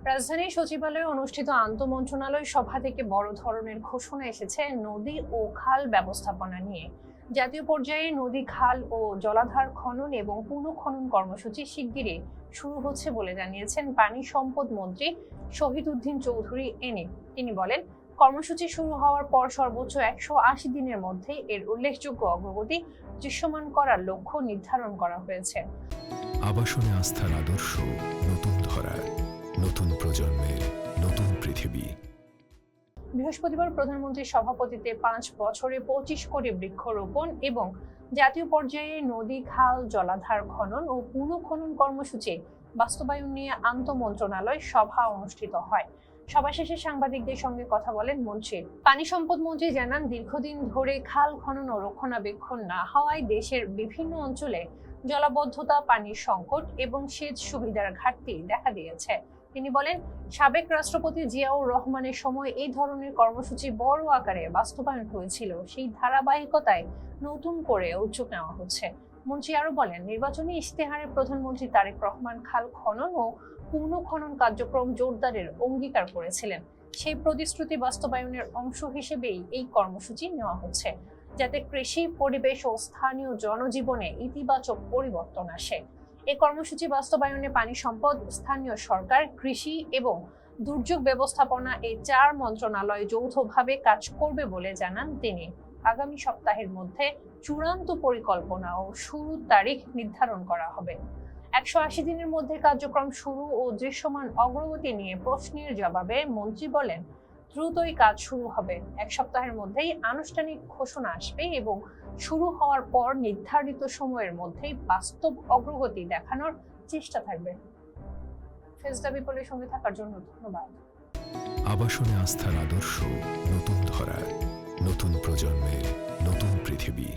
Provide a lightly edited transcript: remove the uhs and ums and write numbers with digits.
রাজধানীর সচিবালয়ে অনুষ্ঠিত আন্তঃমন্ত্রণালয় সভা থেকে বড় ধরনের ঘোষণা এসেছে নদী ও খাল ব্যবস্থাপনা নিয়ে। জাতীয় পর্যায়ে নদী, খাল ও জলাধার খনন এবং পুনঃখনন কর্মসূচি শিগগিরই শুরু হচ্ছে বলে জানিয়েছেন পানি সম্পদ মন্ত্রী শহীদউদ্দিন চৌধুরী এনে। তিনি বলেন, কর্মসূচি শুরু হওয়ার পর সর্বোচ্চ 180 দিনের মধ্যে এর উল্লেখযোগ্য অগ্রগতি দৃশ্যমান করার লক্ষ্য নির্ধারণ করা হয়েছে। আবাসনে আস্থার আদর্শ, নতুন ধরা, নতুন প্রজন্মের নতুন পৃথিবী। বৃহস্পতিবার প্রধানমন্ত্রীর সভাপতিত্বে 5 বছরে 25 কোটি বৃক্ষরোপণ এবং জাতীয় পর্যায়ে নদী, খাল, জলাধার খনন ও পুনঃখনন কর্মসূচি বাস্তবায়ন নিয়ে আন্তঃমন্ত্রণালয় সভা অনুষ্ঠিত হয়। সভা শেষে সাংবাদিকদের সঙ্গে কথা বলেন মন্ত্রী। পানি সম্পদ মন্ত্রী জানান, দীর্ঘদিন ধরে খাল খনন ও রক্ষণাবেক্ষণ না হওয়ায় দেশের বিভিন্ন অঞ্চলে জলাবদ্ধতা, পানির সংকট এবং সেচ সুবিধার ঘাটতি দেখা দিয়েছে। তিনি বলেন, সাবেক রাষ্ট্রপতি জিয়াউর রহমানের সময় এই ধরনের কর্মসূচি বড় আকারে বাস্তবায়ন হয়েছিল। সেই ধারাবাহিকতায় নতুন করে উদ্যোগ নেওয়া হচ্ছে। মন্ত্রী আরো বলেন, নির্বাচনী ইশতেহারে প্রধানমন্ত্রী তারেক রহমান খাল খনন ও পুনঃখনন কার্যক্রম জোরদারের অঙ্গীকার করেছিলেন। সেই প্রতিশ্রুতি বাস্তবায়নের অংশ হিসেবেই এই কর্মসূচি নেওয়া হচ্ছে, যাতে কৃষি, পরিবেশ ও স্থানীয় জনজীবনে ইতিবাচক পরিবর্তন আসে। এই কর্মসূচি বাস্তবায়নে পানি সম্পদ, স্থানীয় সরকার, কৃষি এবং দুর্যোগ ব্যবস্থাপনা এই 4 মন্ত্রণালয় যৌথভাবে কাজ করবে বলে জানান তিনি। আগামী সপ্তাহের মধ্যে চূড়ান্ত পরিকল্পনা ও শুরুর তারিখ নির্ধারণ করা হবে। 180 দিনের মধ্যে কার্যক্রম শুরু ও দৃশ্যমান অগ্রগতি নিয়ে প্রশ্নের জবাবে মন্ত্রী বলেন, দ্রুতই কাজ শুরু হবে। 1 সপ্তাহের মধ্যেই আনুষ্ঠানিক ঘোষণা আসবে এবং শুরু হওয়ার পর নির্ধারিত সময়ের মধ্যেই বাস্তব অগ্রগতি দেখানোর চেষ্টা থাকবে। ফেজদা বিপলের সঙ্গে থাকার জন্য ধন্যবাদ। আবাসনে আস্থার আদর্শ, নতুন ধরা, নতুন প্রজন্মের নতুন পৃথিবী।